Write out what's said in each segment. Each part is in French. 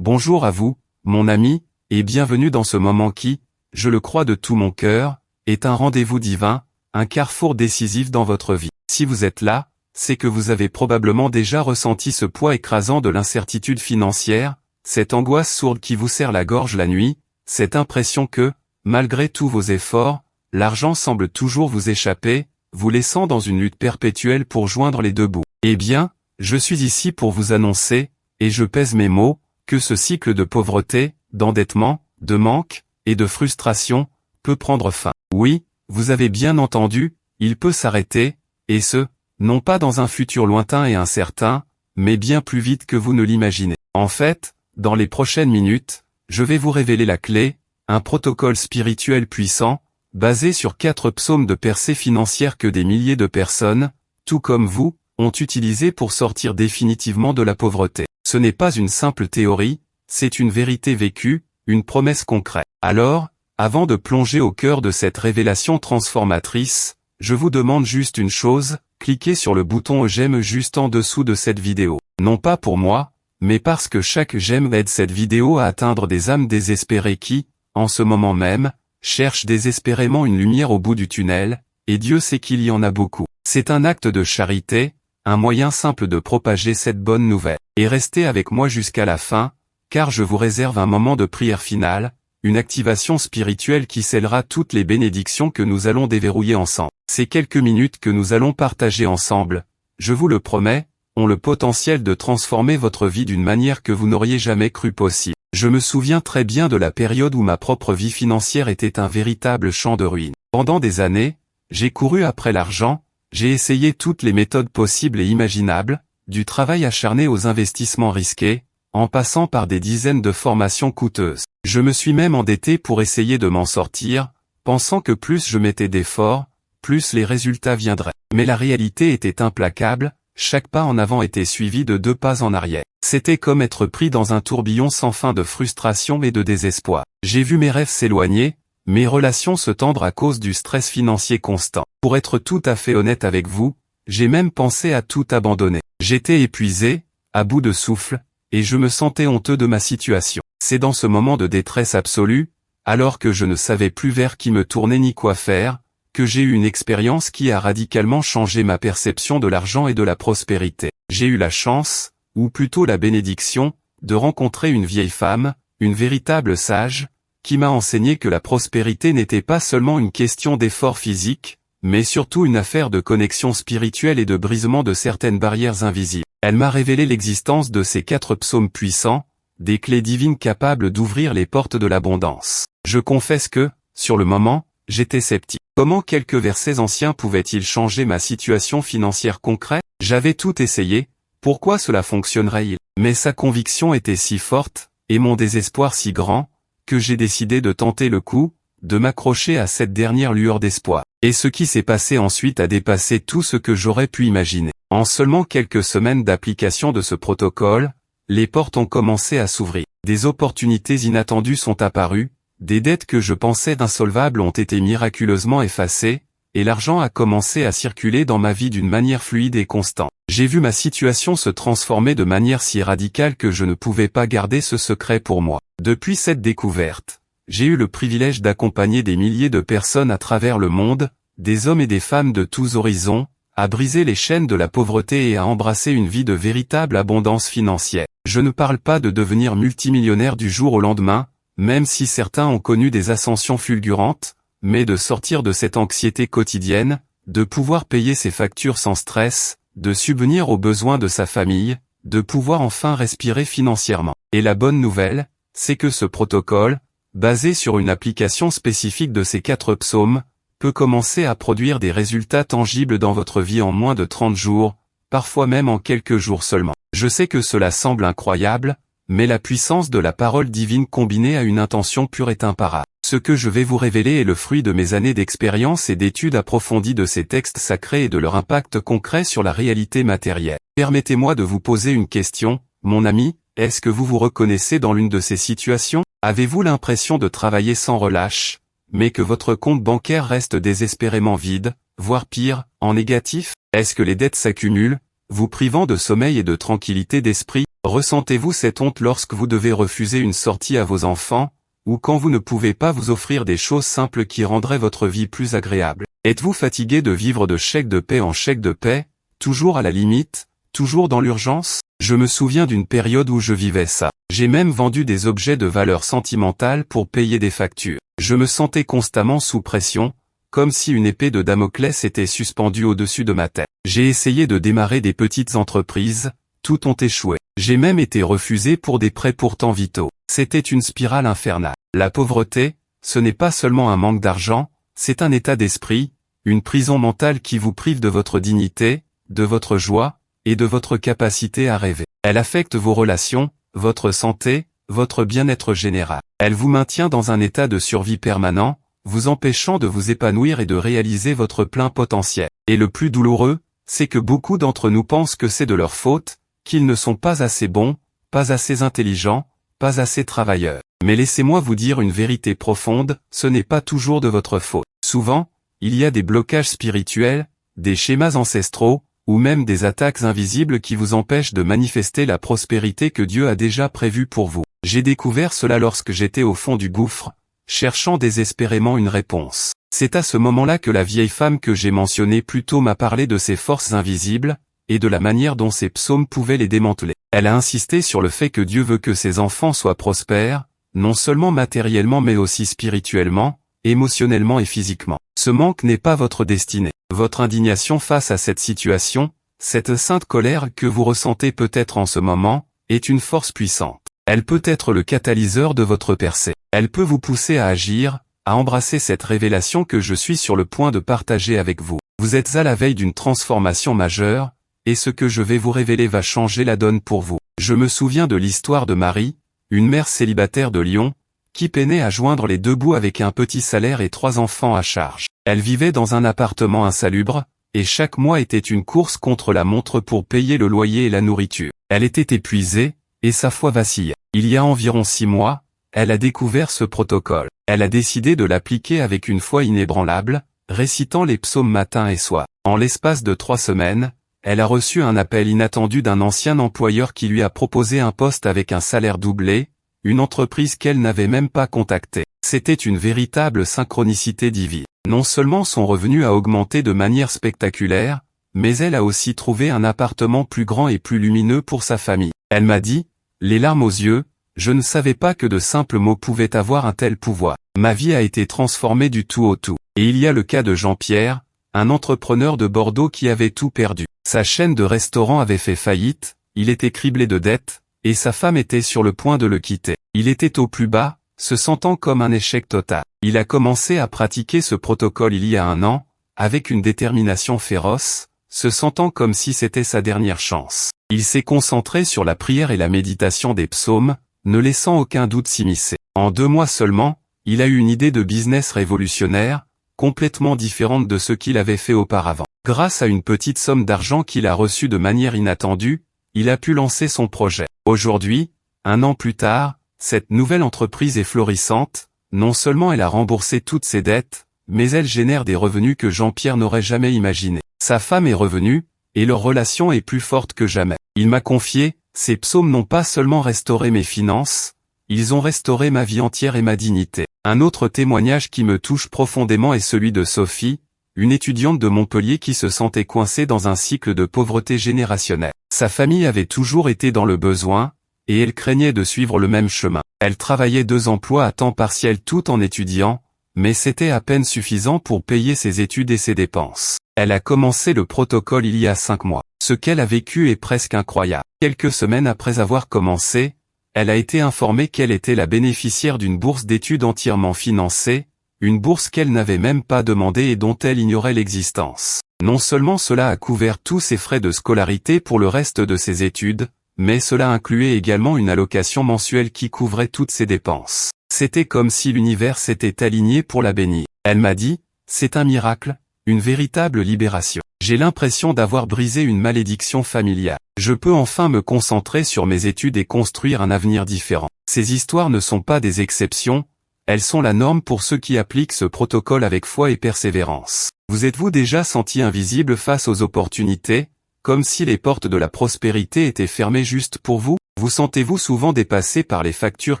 Bonjour à vous, mon ami, et bienvenue dans ce moment qui, je le crois de tout mon cœur, est un rendez-vous divin, un carrefour décisif dans votre vie. Si vous êtes là, c'est que vous avez probablement déjà ressenti ce poids écrasant de l'incertitude financière, cette angoisse sourde qui vous serre la gorge la nuit, cette impression que, malgré tous vos efforts, l'argent semble toujours vous échapper, vous laissant dans une lutte perpétuelle pour joindre les deux bouts. Eh bien, je suis ici pour vous annoncer, et je pèse mes mots, que ce cycle de pauvreté, d'endettement, de manque, et de frustration, peut prendre fin. Oui, vous avez bien entendu, il peut s'arrêter, et ce, non pas dans un futur lointain et incertain, mais bien plus vite que vous ne l'imaginez. En fait, dans les prochaines minutes, je vais vous révéler la clé, un protocole spirituel puissant, basé sur 4 psaumes de percée financière que des milliers de personnes, tout comme vous, ont utilisé pour sortir définitivement de la pauvreté. Ce n'est pas une simple théorie, c'est une vérité vécue, une promesse concrète. Alors, avant de plonger au cœur de cette révélation transformatrice, je vous demande juste une chose, cliquez sur le bouton j'aime juste en dessous de cette vidéo. Non pas pour moi, mais parce que chaque j'aime aide cette vidéo à atteindre des âmes désespérées qui, en ce moment même, cherchent désespérément une lumière au bout du tunnel, et Dieu sait qu'il y en a beaucoup. C'est un acte de charité, un moyen simple de propager cette bonne nouvelle. Et restez avec moi jusqu'à la fin, car je vous réserve un moment de prière finale, une activation spirituelle qui scellera toutes les bénédictions que nous allons déverrouiller ensemble. Ces quelques minutes que nous allons partager ensemble, je vous le promets, ont le potentiel de transformer votre vie d'une manière que vous n'auriez jamais cru possible. Je me souviens très bien de la période où ma propre vie financière était un véritable champ de ruines. Pendant des années, j'ai couru après l'argent, j'ai essayé toutes les méthodes possibles et imaginables, du travail acharné aux investissements risqués, en passant par des dizaines de formations coûteuses. Je me suis même endetté pour essayer de m'en sortir, pensant que plus je mettais d'efforts, plus les résultats viendraient. Mais la réalité était implacable, chaque pas en avant était suivi de 2 pas en arrière. C'était comme être pris dans un tourbillon sans fin de frustration et de désespoir. J'ai vu mes rêves s'éloigner, mes relations se tendre à cause du stress financier constant. Pour être tout à fait honnête avec vous, j'ai même pensé à tout abandonner. J'étais épuisé, à bout de souffle, et je me sentais honteux de ma situation. C'est dans ce moment de détresse absolue, alors que je ne savais plus vers qui me tourner ni quoi faire, que j'ai eu une expérience qui a radicalement changé ma perception de l'argent et de la prospérité. J'ai eu la chance, ou plutôt la bénédiction, de rencontrer une vieille femme, une véritable sage, qui m'a enseigné que la prospérité n'était pas seulement une question d'effort physique, mais surtout une affaire de connexion spirituelle et de brisement de certaines barrières invisibles. Elle m'a révélé l'existence de ces 4 psaumes puissants, des clés divines capables d'ouvrir les portes de l'abondance. Je confesse que, sur le moment, j'étais sceptique. Comment quelques versets anciens pouvaient-ils changer ma situation financière concrète? J'avais tout essayé, pourquoi cela fonctionnerait-il? Mais sa conviction était si forte, et mon désespoir si grand, que j'ai décidé de tenter le coup, de m'accrocher à cette dernière lueur d'espoir. Et ce qui s'est passé ensuite a dépassé tout ce que j'aurais pu imaginer. En seulement quelques semaines d'application de ce protocole, les portes ont commencé à s'ouvrir. Des opportunités inattendues sont apparues, des dettes que je pensais insolvables ont été miraculeusement effacées, et l'argent a commencé à circuler dans ma vie d'une manière fluide et constante. J'ai vu ma situation se transformer de manière si radicale que je ne pouvais pas garder ce secret pour moi. Depuis cette découverte, j'ai eu le privilège d'accompagner des milliers de personnes à travers le monde, des hommes et des femmes de tous horizons, à briser les chaînes de la pauvreté et à embrasser une vie de véritable abondance financière. Je ne parle pas de devenir multimillionnaire du jour au lendemain, même si certains ont connu des ascensions fulgurantes, mais de sortir de cette anxiété quotidienne, de pouvoir payer ses factures sans stress, de subvenir aux besoins de sa famille, de pouvoir enfin respirer financièrement. Et la bonne nouvelle, c'est que ce protocole, basé sur une application spécifique de ces 4 psaumes, peut commencer à produire des résultats tangibles dans votre vie en moins de 30 jours, parfois même en quelques jours seulement. Je sais que cela semble incroyable, mais la puissance de la parole divine combinée à une intention pure est imparable. Ce que je vais vous révéler est le fruit de mes années d'expérience et d'études approfondies de ces textes sacrés et de leur impact concret sur la réalité matérielle. Permettez-moi de vous poser une question, mon ami, est-ce que vous vous reconnaissez dans l'une de ces situations? Avez-vous l'impression de travailler sans relâche, mais que votre compte bancaire reste désespérément vide, voire pire, en négatif? Est-ce que les dettes s'accumulent, vous privant de sommeil et de tranquillité d'esprit? Ressentez-vous cette honte lorsque vous devez refuser une sortie à vos enfants, ou quand vous ne pouvez pas vous offrir des choses simples qui rendraient votre vie plus agréable? Êtes-vous fatigué de vivre de chèque de paix en chèque de paix, toujours à la limite, toujours dans l'urgence? Je me souviens d'une période où je vivais ça. J'ai même vendu des objets de valeur sentimentale pour payer des factures. Je me sentais constamment sous pression, comme si une épée de Damoclès était suspendue au-dessus de ma tête. J'ai essayé de démarrer des petites entreprises, toutes ont échoué. J'ai même été refusé pour des prêts pourtant vitaux. C'était une spirale infernale. La pauvreté, ce n'est pas seulement un manque d'argent, c'est un état d'esprit, une prison mentale qui vous prive de votre dignité, de votre joie, et de votre capacité à rêver. Elle affecte vos relations, votre santé, votre bien-être général. Elle vous maintient dans un état de survie permanent, vous empêchant de vous épanouir et de réaliser votre plein potentiel. Et le plus douloureux, c'est que beaucoup d'entre nous pensent que c'est de leur faute, qu'ils ne sont pas assez bons, pas assez intelligents, pas assez travailleurs. Mais laissez-moi vous dire une vérité profonde, ce n'est pas toujours de votre faute. Souvent, il y a des blocages spirituels, des schémas ancestraux, ou même des attaques invisibles qui vous empêchent de manifester la prospérité que Dieu a déjà prévue pour vous. J'ai découvert cela lorsque j'étais au fond du gouffre, cherchant désespérément une réponse. C'est à ce moment-là que la vieille femme que j'ai mentionnée plus tôt m'a parlé de ces forces invisibles, et de la manière dont ces psaumes pouvaient les démanteler. Elle a insisté sur le fait que Dieu veut que ses enfants soient prospères, non seulement matériellement mais aussi spirituellement, émotionnellement et physiquement. Ce manque n'est pas votre destinée. Votre indignation face à cette situation, cette sainte colère que vous ressentez peut-être en ce moment, est une force puissante. Elle peut être le catalyseur de votre percée. Elle peut vous pousser à agir, à embrasser cette révélation que je suis sur le point de partager avec vous. Vous êtes à la veille d'une transformation majeure, et ce que je vais vous révéler va changer la donne pour vous. Je me souviens de l'histoire de Marie, une mère célibataire de Lyon, qui peinait à joindre les deux bouts avec un petit salaire et 3 enfants à charge. Elle vivait dans un appartement insalubre, et chaque mois était une course contre la montre pour payer le loyer et la nourriture. Elle était épuisée, et sa foi vacillait. Il y a environ 6 mois, elle a découvert ce protocole. Elle a décidé de l'appliquer avec une foi inébranlable, récitant les psaumes matin et soir. En l'espace de 3 semaines, elle a reçu un appel inattendu d'un ancien employeur qui lui a proposé un poste avec un salaire doublé, une entreprise qu'elle n'avait même pas contactée. C'était une véritable synchronicité divine. Non seulement son revenu a augmenté de manière spectaculaire, mais elle a aussi trouvé un appartement plus grand et plus lumineux pour sa famille. Elle m'a dit, les larmes aux yeux, je ne savais pas que de simples mots pouvaient avoir un tel pouvoir. Ma vie a été transformée du tout au tout. Et il y a le cas de Jean-Pierre, un entrepreneur de Bordeaux qui avait tout perdu. Sa chaîne de restaurants avait fait faillite, il était criblé de dettes, et sa femme était sur le point de le quitter. Il était au plus bas, se sentant comme un échec total. Il a commencé à pratiquer ce protocole il y a 1 an, avec une détermination féroce, se sentant comme si c'était sa dernière chance. Il s'est concentré sur la prière et la méditation des psaumes, ne laissant aucun doute s'immiscer. En 2 mois seulement, il a eu une idée de business révolutionnaire, complètement différente de ce qu'il avait fait auparavant. Grâce à une petite somme d'argent qu'il a reçue de manière inattendue, il a pu lancer son projet. Aujourd'hui, 1 an plus tard, cette nouvelle entreprise est florissante, non seulement elle a remboursé toutes ses dettes, mais elle génère des revenus que Jean-Pierre n'aurait jamais imaginés. Sa femme est revenue, et leur relation est plus forte que jamais. Il m'a confié, ces psaumes n'ont pas seulement restauré mes finances, ils ont restauré ma vie entière et ma dignité. Un autre témoignage qui me touche profondément est celui de Sophie, une étudiante de Montpellier qui se sentait coincée dans un cycle de pauvreté générationnelle. Sa famille avait toujours été dans le besoin, et elle craignait de suivre le même chemin. Elle travaillait 2 emplois à temps partiel tout en étudiant, mais c'était à peine suffisant pour payer ses études et ses dépenses. Elle a commencé le protocole il y a 5 mois. Ce qu'elle a vécu est presque incroyable. Quelques semaines après avoir commencé, elle a été informée qu'elle était la bénéficiaire d'une bourse d'études entièrement financée, une bourse qu'elle n'avait même pas demandée et dont elle ignorait l'existence. Non seulement cela a couvert tous ses frais de scolarité pour le reste de ses études, mais cela incluait également une allocation mensuelle qui couvrait toutes ses dépenses. C'était comme si l'univers s'était aligné pour la bénir. Elle m'a dit, c'est un miracle, une véritable libération. J'ai l'impression d'avoir brisé une malédiction familiale. Je peux enfin me concentrer sur mes études et construire un avenir différent. Ces histoires ne sont pas des exceptions, elles sont la norme pour ceux qui appliquent ce protocole avec foi et persévérance. Vous êtes-vous déjà senti invisible face aux opportunités, comme si les portes de la prospérité étaient fermées juste pour vous? Vous sentez-vous souvent dépassé par les factures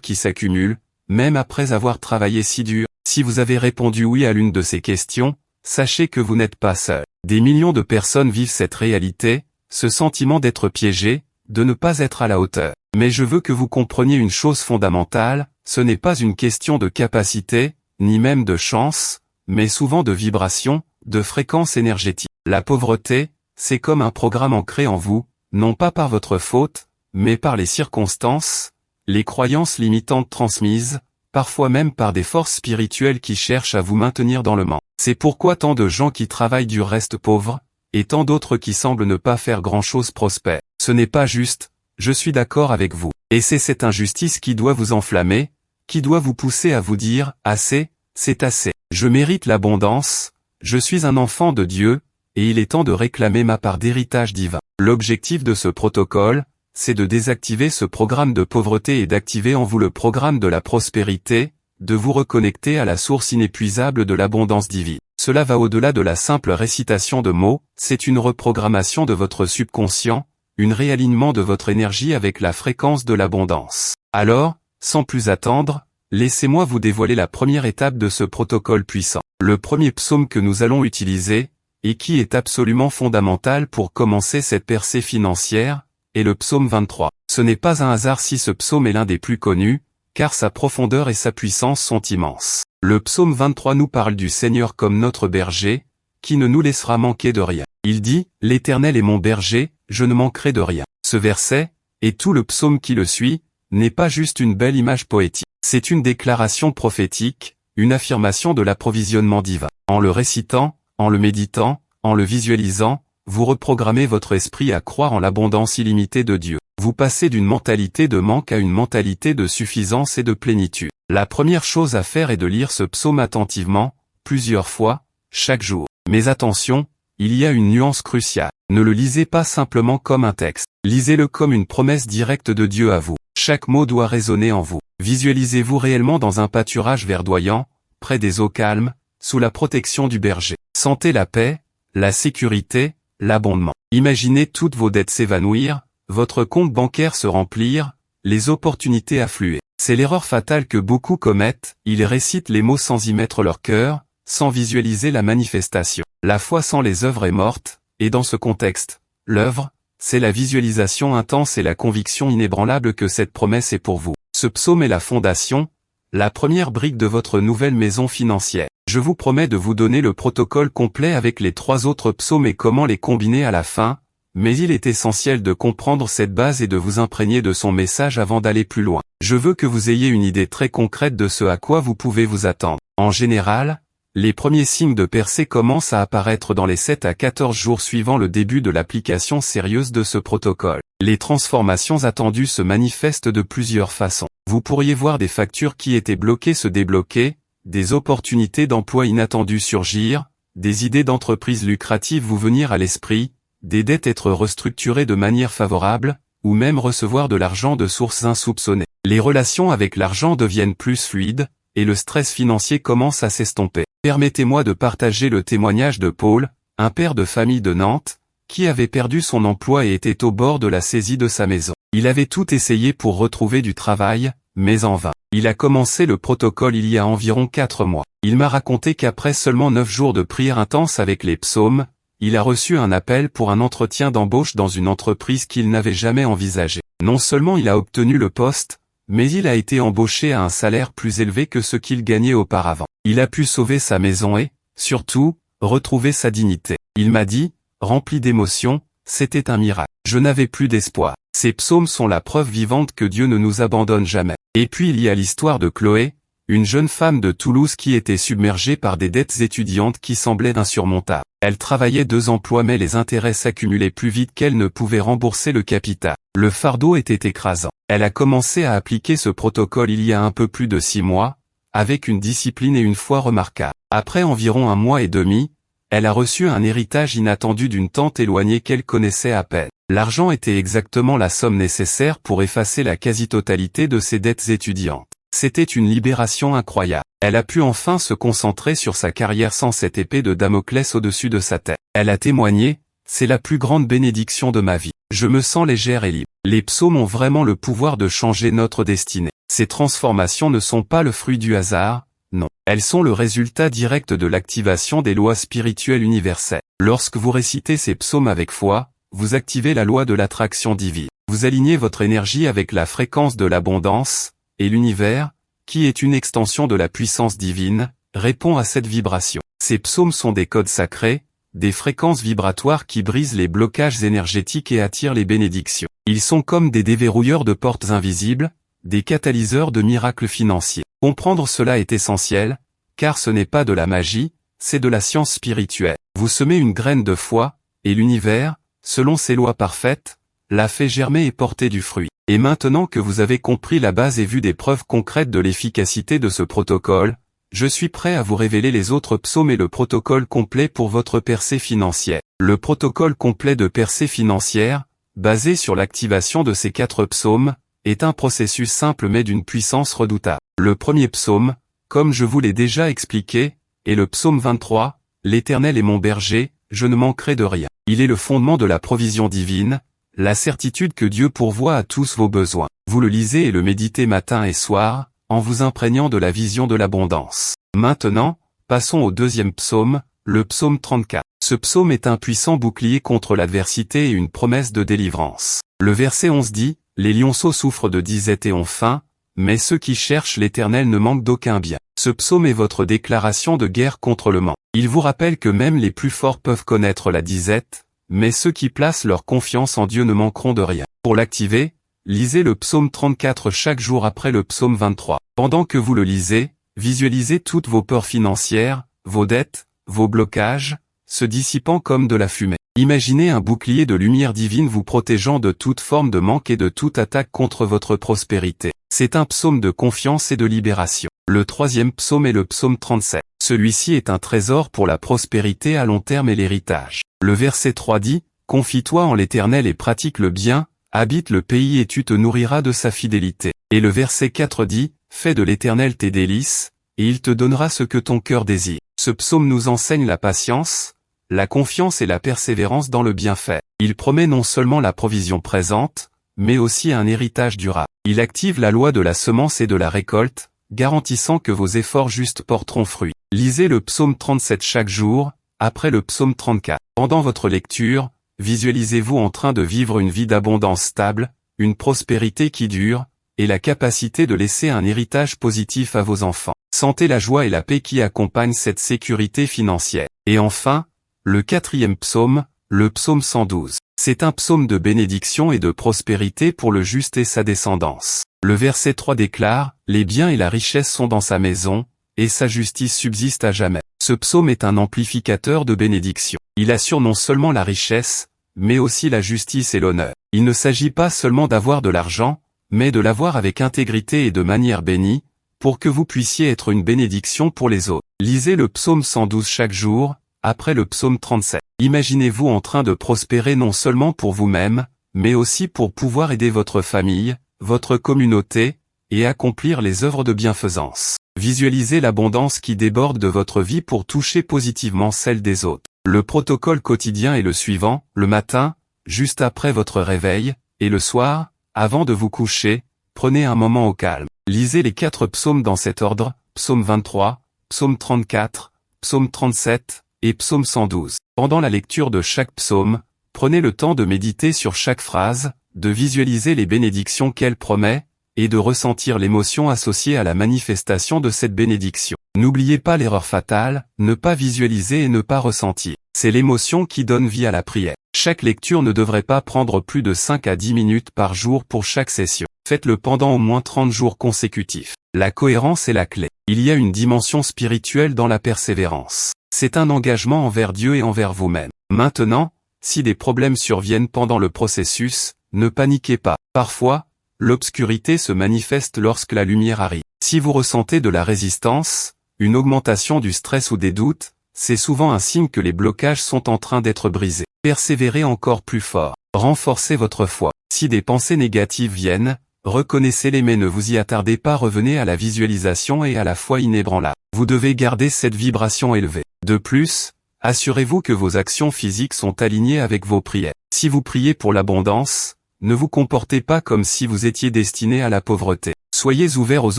qui s'accumulent, même après avoir travaillé si dur? Si vous avez répondu oui à l'une de ces questions, sachez que vous n'êtes pas seul. Des millions de personnes vivent cette réalité, ce sentiment d'être piégé, de ne pas être à la hauteur. Mais je veux que vous compreniez une chose fondamentale, ce n'est pas une question de capacité, ni même de chance, mais souvent de vibration, de fréquence énergétique. La pauvreté, c'est comme un programme ancré en vous, non pas par votre faute, mais par les circonstances, les croyances limitantes transmises, parfois même par des forces spirituelles qui cherchent à vous maintenir dans le manque. C'est pourquoi tant de gens qui travaillent dur restent pauvres, et tant d'autres qui semblent ne pas faire grand-chose prospèrent. Ce n'est pas juste, je suis d'accord avec vous. Et c'est cette injustice qui doit vous enflammer, qui doit vous pousser à vous dire « assez, c'est assez. Je mérite l'abondance, je suis un enfant de Dieu, et il est temps de réclamer ma part d'héritage divin. » L'objectif de ce protocole, c'est de désactiver ce programme de pauvreté et d'activer en vous le programme de la prospérité, de vous reconnecter à la source inépuisable de l'abondance divine. Cela va au-delà de la simple récitation de mots, c'est une reprogrammation de votre subconscient, un réalignement de votre énergie avec la fréquence de l'abondance. Alors, sans plus attendre, laissez-moi vous dévoiler la première étape de ce protocole puissant. Le premier psaume que nous allons utiliser, et qui est absolument fondamental pour commencer cette percée financière, est le psaume 23. Ce n'est pas un hasard si ce psaume est l'un des plus connus, car sa profondeur et sa puissance sont immenses. Le psaume 23 nous parle du Seigneur comme notre berger, qui ne nous laissera manquer de rien. Il dit « L'Éternel est mon berger, je ne manquerai de rien ». Ce verset, et tout le psaume qui le suit, n'est pas juste une belle image poétique. C'est une déclaration prophétique, une affirmation de l'approvisionnement divin. En le récitant, en le méditant, en le visualisant, vous reprogrammez votre esprit à croire en l'abondance illimitée de Dieu. Vous passez d'une mentalité de manque à une mentalité de suffisance et de plénitude. La première chose à faire est de lire ce psaume attentivement, plusieurs fois, chaque jour. Mais attention, il y a une nuance cruciale. Ne le lisez pas simplement comme un texte. Lisez-le comme une promesse directe de Dieu à vous. Chaque mot doit résonner en vous. Visualisez-vous réellement dans un pâturage verdoyant, près des eaux calmes, sous la protection du berger. Sentez la paix, la sécurité, l'abondement. Imaginez toutes vos dettes s'évanouir, votre compte bancaire se remplir, les opportunités affluer. C'est l'erreur fatale que beaucoup commettent, ils récitent les mots sans y mettre leur cœur, sans visualiser la manifestation. La foi sans les œuvres est morte, et dans ce contexte, l'œuvre, c'est la visualisation intense et la conviction inébranlable que cette promesse est pour vous. Ce psaume est la fondation, la première brique de votre nouvelle maison financière. Je vous promets de vous donner le protocole complet avec les 3 autres psaumes et comment les combiner à la fin, mais il est essentiel de comprendre cette base et de vous imprégner de son message avant d'aller plus loin. Je veux que vous ayez une idée très concrète de ce à quoi vous pouvez vous attendre. En général, les premiers signes de percée commencent à apparaître dans les 7 à 14 jours suivant le début de l'application sérieuse de ce protocole. Les transformations attendues se manifestent de plusieurs façons. Vous pourriez voir des factures qui étaient bloquées se débloquer, des opportunités d'emploi inattendues surgir, des idées d'entreprise lucratives vous venir à l'esprit, des dettes être restructurées de manière favorable, ou même recevoir de l'argent de sources insoupçonnées. Les relations avec l'argent deviennent plus fluides, et le stress financier commence à s'estomper. Permettez-moi de partager le témoignage de Paul, un père de famille de Nantes, qui avait perdu son emploi et était au bord de la saisie de sa maison. Il avait tout essayé pour retrouver du travail, mais en vain. Il a commencé le protocole il y a environ 4 mois. Il m'a raconté qu'après seulement 9 jours de prière intense avec les psaumes, il a reçu un appel pour un entretien d'embauche dans une entreprise qu'il n'avait jamais envisagée. Non seulement il a obtenu le poste, mais il a été embauché à un salaire plus élevé que ce qu'il gagnait auparavant. Il a pu sauver sa maison et, surtout, retrouver sa dignité. Il m'a dit, rempli d'émotion, c'était un miracle. Je n'avais plus d'espoir. Ces psaumes sont la preuve vivante que Dieu ne nous abandonne jamais. Et puis il y a l'histoire de Chloé, une jeune femme de Toulouse qui était submergée par des dettes étudiantes qui semblaient insurmontables. Elle travaillait 2 emplois mais les intérêts s'accumulaient plus vite qu'elle ne pouvait rembourser le capital. Le fardeau était écrasant. Elle a commencé à appliquer ce protocole il y a un peu plus de 6 mois, avec une discipline et une foi remarquables. Après environ 1 mois et demi, elle a reçu un héritage inattendu d'une tante éloignée qu'elle connaissait à peine. L'argent était exactement la somme nécessaire pour effacer la quasi-totalité de ses dettes étudiantes. C'était une libération incroyable. Elle a pu enfin se concentrer sur sa carrière sans cette épée de Damoclès au-dessus de sa tête. Elle a témoigné, c'est la plus grande bénédiction de ma vie. Je me sens légère et libre. Les psaumes ont vraiment le pouvoir de changer notre destinée. Ces transformations ne sont pas le fruit du hasard, non. Elles sont le résultat direct de l'activation des lois spirituelles universelles. Lorsque vous récitez ces psaumes avec foi, vous activez la loi de l'attraction divine. Vous alignez votre énergie avec la fréquence de l'abondance, et l'univers, qui est une extension de la puissance divine, répond à cette vibration. Ces psaumes sont des codes sacrés, des fréquences vibratoires qui brisent les blocages énergétiques et attirent les bénédictions. Ils sont comme des déverrouilleurs de portes invisibles, des catalyseurs de miracles financiers. Comprendre cela est essentiel, car ce n'est pas de la magie, c'est de la science spirituelle. Vous semez une graine de foi, et l'univers, selon ses lois parfaites, l'a fait germer et porter du fruit. Et maintenant que vous avez compris la base et vu des preuves concrètes de l'efficacité de ce protocole, je suis prêt à vous révéler les autres psaumes et le protocole complet pour votre percée financière. Le protocole complet de percée financière, basé sur l'activation de ces 4 psaumes, est un processus simple mais d'une puissance redoutable. Le premier psaume, comme je vous l'ai déjà expliqué, est le psaume 23, « L'Éternel est mon berger, je ne manquerai de rien ». Il est le fondement de la provision divine, la certitude que Dieu pourvoit à tous vos besoins. Vous le lisez et le méditez matin et soir, en vous imprégnant de la vision de l'abondance. Maintenant, passons au deuxième psaume, le psaume 34. Ce psaume est un puissant bouclier contre l'adversité et une promesse de délivrance. Le verset 11 dit, « Les lionceaux souffrent de disette et ont faim, mais ceux qui cherchent l'Éternel ne manquent d'aucun bien. » Ce psaume est votre déclaration de guerre contre le manque. Il vous rappelle que même les plus forts peuvent connaître la disette, mais ceux qui placent leur confiance en Dieu ne manqueront de rien. Pour l'activer, lisez le psaume 34 chaque jour après le psaume 23. Pendant que vous le lisez, visualisez toutes vos peurs financières, vos dettes, vos blocages, se dissipant comme de la fumée. Imaginez un bouclier de lumière divine vous protégeant de toute forme de manque et de toute attaque contre votre prospérité. C'est un psaume de confiance et de libération. Le troisième psaume est le psaume 37. Celui-ci est un trésor pour la prospérité à long terme et l'héritage. Le verset 3 dit, « Confie-toi en l'Éternel et pratique le bien, habite le pays et tu te nourriras de sa fidélité. » Et le verset 4 dit, « Fais de l'Éternel tes délices, et il te donnera ce que ton cœur désire. » Ce psaume nous enseigne la patience, la confiance et la persévérance dans le bienfait. Il promet non seulement la provision présente, mais aussi un héritage durable. Il active la loi de la semence et de la récolte, garantissant que vos efforts justes porteront fruit. Lisez le psaume 37 chaque jour, après le psaume 34. Pendant votre lecture, visualisez-vous en train de vivre une vie d'abondance stable, une prospérité qui dure, et la capacité de laisser un héritage positif à vos enfants. Sentez la joie et la paix qui accompagnent cette sécurité financière. Et enfin, le quatrième psaume, le psaume 112. C'est un psaume de bénédiction et de prospérité pour le juste et sa descendance. Le verset 3 déclare, « Les biens et la richesse sont dans sa maison, et sa justice subsiste à jamais. » Ce psaume est un amplificateur de bénédiction. Il assure non seulement la richesse, mais aussi la justice et l'honneur. Il ne s'agit pas seulement d'avoir de l'argent, mais de l'avoir avec intégrité et de manière bénie, pour que vous puissiez être une bénédiction pour les autres. Lisez le psaume 112 chaque jour, après le psaume 37. Imaginez-vous en train de prospérer non seulement pour vous-même, mais aussi pour pouvoir aider votre famille, votre communauté, et accomplir les œuvres de bienfaisance. Visualisez l'abondance qui déborde de votre vie pour toucher positivement celle des autres. Le protocole quotidien est le suivant, le matin, juste après votre réveil, et le soir, avant de vous coucher, prenez un moment au calme. Lisez les 4 psaumes dans cet ordre, psaume 23, psaume 34, psaume 37, et psaume 112. Pendant la lecture de chaque psaume, prenez le temps de méditer sur chaque phrase, de visualiser les bénédictions qu'elle promet, et de ressentir l'émotion associée à la manifestation de cette bénédiction. N'oubliez pas l'erreur fatale, ne pas visualiser et ne pas ressentir. C'est l'émotion qui donne vie à la prière. Chaque lecture ne devrait pas prendre plus de 5 à 10 minutes par jour pour chaque session. Faites-le pendant au moins 30 jours consécutifs. La cohérence est la clé. Il y a une dimension spirituelle dans la persévérance. C'est un engagement envers Dieu et envers vous-même. Maintenant, si des problèmes surviennent pendant le processus, ne paniquez pas. Parfois, l'obscurité se manifeste lorsque la lumière arrive. Si vous ressentez de la résistance, une augmentation du stress ou des doutes, c'est souvent un signe que les blocages sont en train d'être brisés. Persévérez encore plus fort. Renforcez votre foi. Si des pensées négatives viennent, reconnaissez-les mais ne vous y attardez pas, revenez à la visualisation et à la foi inébranlable. Vous devez garder cette vibration élevée. De plus, assurez-vous que vos actions physiques sont alignées avec vos prières. Si vous priez pour l'abondance, ne vous comportez pas comme si vous étiez destiné à la pauvreté. Soyez ouverts aux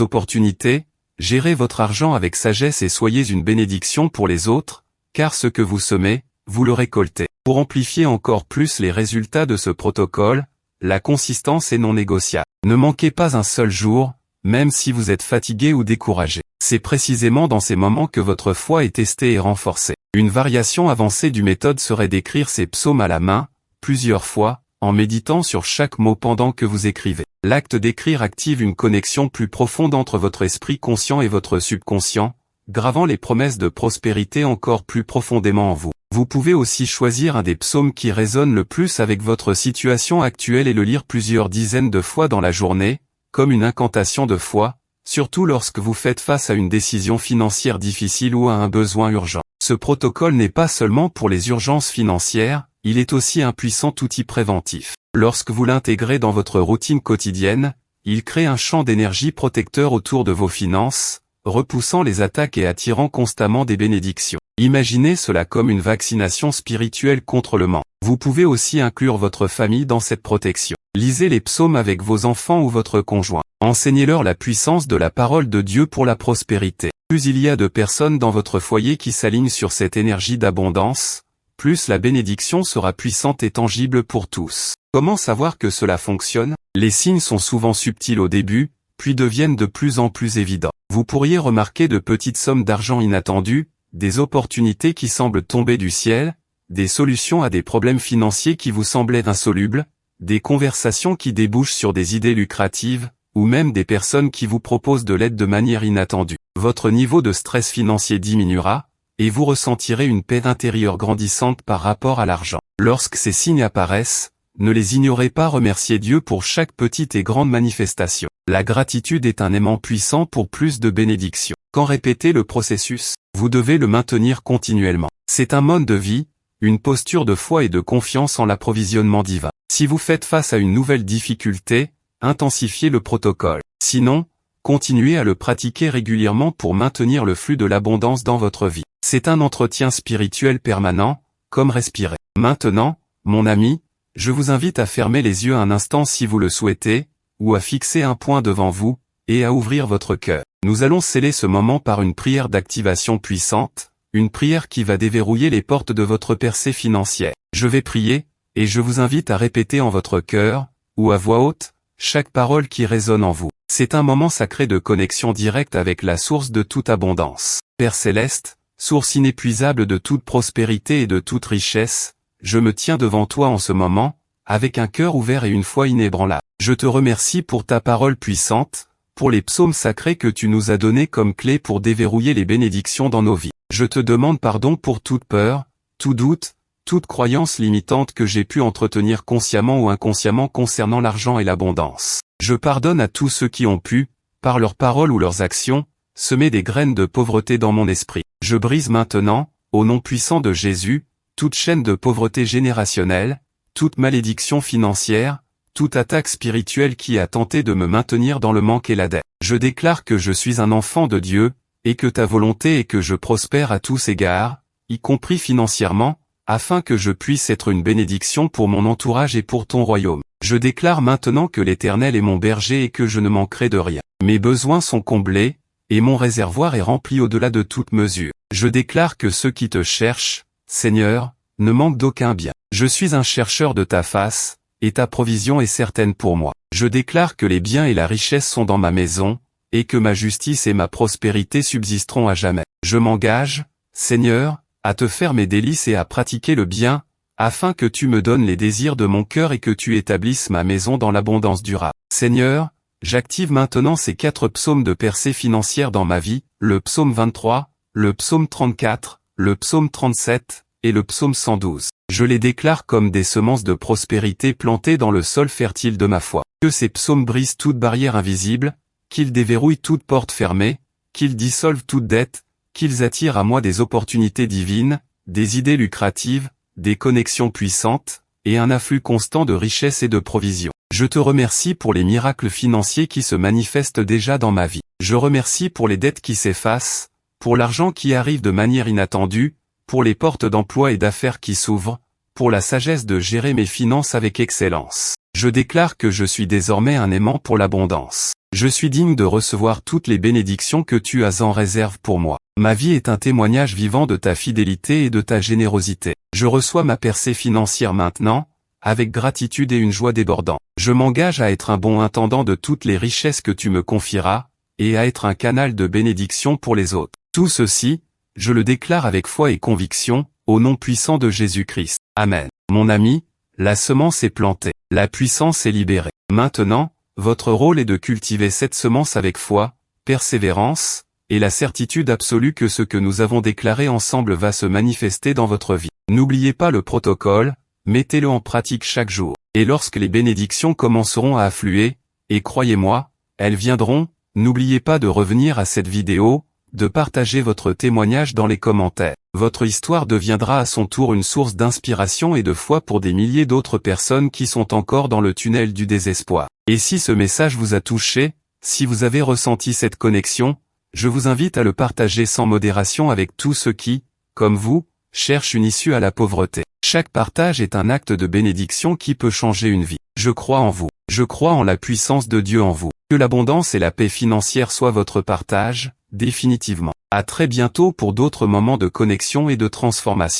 opportunités, gérez votre argent avec sagesse et soyez une bénédiction pour les autres, car ce que vous semez, vous le récoltez. Pour amplifier encore plus les résultats de ce protocole, la consistance est non négociable. Ne manquez pas un seul jour, même si vous êtes fatigué ou découragé. C'est précisément dans ces moments que votre foi est testée et renforcée. Une variation avancée du méthode serait d'écrire ces psaumes à la main, plusieurs fois, en méditant sur chaque mot pendant que vous écrivez. L'acte d'écrire active une connexion plus profonde entre votre esprit conscient et votre subconscient, gravant les promesses de prospérité encore plus profondément en vous. Vous pouvez aussi choisir un des psaumes qui résonne le plus avec votre situation actuelle et le lire plusieurs dizaines de fois dans la journée, comme une incantation de foi, surtout lorsque vous faites face à une décision financière difficile ou à un besoin urgent. Ce protocole n'est pas seulement pour les urgences financières, il est aussi un puissant outil préventif. Lorsque vous l'intégrez dans votre routine quotidienne, il crée un champ d'énergie protecteur autour de vos finances, repoussant les attaques et attirant constamment des bénédictions. Imaginez cela comme une vaccination spirituelle contre le manque. Vous pouvez aussi inclure votre famille dans cette protection. Lisez les psaumes avec vos enfants ou votre conjoint. Enseignez-leur la puissance de la parole de Dieu pour la prospérité. Plus il y a de personnes dans votre foyer qui s'alignent sur cette énergie d'abondance, plus la bénédiction sera puissante et tangible pour tous. Comment savoir que cela fonctionne? Les signes sont souvent subtils au début, puis deviennent de plus en plus évidents. Vous pourriez remarquer de petites sommes d'argent inattendues, des opportunités qui semblent tomber du ciel, des solutions à des problèmes financiers qui vous semblaient insolubles, des conversations qui débouchent sur des idées lucratives, ou même des personnes qui vous proposent de l'aide de manière inattendue. Votre niveau de stress financier diminuera, et vous ressentirez une paix intérieure grandissante par rapport à l'argent. Lorsque ces signes apparaissent, ne les ignorez pas, remerciez Dieu pour chaque petite et grande manifestation. La gratitude est un aimant puissant pour plus de bénédictions. Quand répétez le processus, vous devez le maintenir continuellement. C'est un mode de vie, une posture de foi et de confiance en l'approvisionnement divin. Si vous faites face à une nouvelle difficulté, intensifiez le protocole. Sinon, continuez à le pratiquer régulièrement pour maintenir le flux de l'abondance dans votre vie. C'est un entretien spirituel permanent, comme respirer. Maintenant, mon ami, je vous invite à fermer les yeux un instant si vous le souhaitez, ou à fixer un point devant vous, et à ouvrir votre cœur. Nous allons sceller ce moment par une prière d'activation puissante, une prière qui va déverrouiller les portes de votre percée financière. Je vais prier, et je vous invite à répéter en votre cœur, ou à voix haute, chaque parole qui résonne en vous. C'est un moment sacré de connexion directe avec la source de toute abondance. Père céleste, source inépuisable de toute prospérité et de toute richesse, je me tiens devant toi en ce moment, avec un cœur ouvert et une foi inébranlable. Je te remercie pour ta parole puissante, pour les psaumes sacrés que tu nous as donnés comme clé pour déverrouiller les bénédictions dans nos vies. Je te demande pardon pour toute peur, tout doute, toute croyance limitante que j'ai pu entretenir consciemment ou inconsciemment concernant l'argent et l'abondance. Je pardonne à tous ceux qui ont pu, par leurs paroles ou leurs actions, semer des graines de pauvreté dans mon esprit. Je brise maintenant, au nom puissant de Jésus, toute chaîne de pauvreté générationnelle, toute malédiction financière, toute attaque spirituelle qui a tenté de me maintenir dans le manque et la dette. Je déclare que je suis un enfant de Dieu, et que ta volonté est que je prospère à tous égards, y compris financièrement, afin que je puisse être une bénédiction pour mon entourage et pour ton royaume. Je déclare maintenant que l'Éternel est mon berger et que je ne manquerai de rien. Mes besoins sont comblés, et mon réservoir est rempli au-delà de toute mesure. Je déclare que ceux qui te cherchent, Seigneur, ne manquent d'aucun bien. Je suis un chercheur de ta face, et ta provision est certaine pour moi. Je déclare que les biens et la richesse sont dans ma maison, et que ma justice et ma prospérité subsisteront à jamais. Je m'engage, Seigneur, à te faire mes délices et à pratiquer le bien, afin que tu me donnes les désirs de mon cœur et que tu établisses ma maison dans l'abondance durable. Seigneur, j'active maintenant ces 4 psaumes de percée financière dans ma vie, le psaume 23, le psaume 34, le psaume 37, et le psaume 112. Je les déclare comme des semences de prospérité plantées dans le sol fertile de ma foi. Que ces psaumes brisent toute barrière invisible, qu'ils déverrouillent toute porte fermée, qu'ils dissolvent toute dette, qu'ils attirent à moi des opportunités divines, des idées lucratives, des connexions puissantes, et un afflux constant de richesses et de provisions. Je te remercie pour les miracles financiers qui se manifestent déjà dans ma vie. Je remercie pour les dettes qui s'effacent, pour l'argent qui arrive de manière inattendue, pour les portes d'emploi et d'affaires qui s'ouvrent, pour la sagesse de gérer mes finances avec excellence. Je déclare que je suis désormais un aimant pour l'abondance. Je suis digne de recevoir toutes les bénédictions que tu as en réserve pour moi. Ma vie est un témoignage vivant de ta fidélité et de ta générosité. Je reçois ma percée financière maintenant, avec gratitude et une joie débordante. Je m'engage à être un bon intendant de toutes les richesses que tu me confieras, et à être un canal de bénédiction pour les autres. Tout ceci, je le déclare avec foi et conviction, au nom puissant de Jésus-Christ. Amen. Mon ami, la semence est plantée, la puissance est libérée. Maintenant, votre rôle est de cultiver cette semence avec foi, persévérance, et la certitude absolue que ce que nous avons déclaré ensemble va se manifester dans votre vie. N'oubliez pas le protocole, mettez-le en pratique chaque jour. Et lorsque les bénédictions commenceront à affluer, et croyez-moi, elles viendront, n'oubliez pas de revenir à cette vidéo, de partager votre témoignage dans les commentaires. Votre histoire deviendra à son tour une source d'inspiration et de foi pour des milliers d'autres personnes qui sont encore dans le tunnel du désespoir. Et si ce message vous a touché, si vous avez ressenti cette connexion, je vous invite à le partager sans modération avec tous ceux qui, comme vous, cherchent une issue à la pauvreté. Chaque partage est un acte de bénédiction qui peut changer une vie. Je crois en vous. Je crois en la puissance de Dieu en vous. Que l'abondance et la paix financière soient votre partage, définitivement. À très bientôt pour d'autres moments de connexion et de transformation.